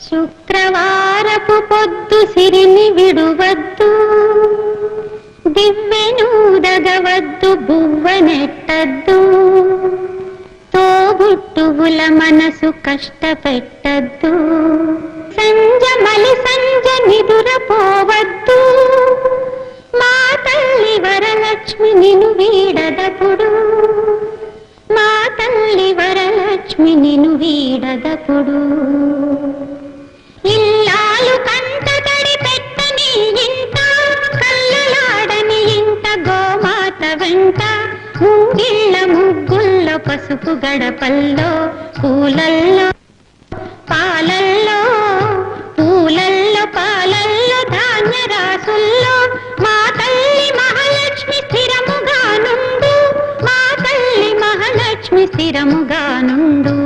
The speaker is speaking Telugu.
శుక్రవారపు పొద్దు సిరిని విడువద్దు, దివ్వెనూదగవద్దు, బువ్వనెట్టద్దు, తోబుట్టువుల మనసు కష్టపెట్టద్దు, సంజమలి సంజ నిదురపోవద్దు, మా తల్లి వరలక్ష్మి నిన్ను వీడదపుడు, మా తల్లి వరలక్ష్మి నిన్ను వీడదపుడు. ఇల్లాలు కంట తడి పెట్టని ఇంట, కల్లలాడని ఇంట, గోమాత వెంట, ముంగిళ్ళ ముగ్గుల్లో, పసుపు గడపల్లో, పూలల్లో పాలల్లో, పూలల్లో పాలల్లో, ధాన్య రాసుల్లో, మా తల్లి మహాలక్ష్మి స్థిరముగా నుండు, మా తల్లి మహాలక్ష్మి స్థిరముగా నుండు.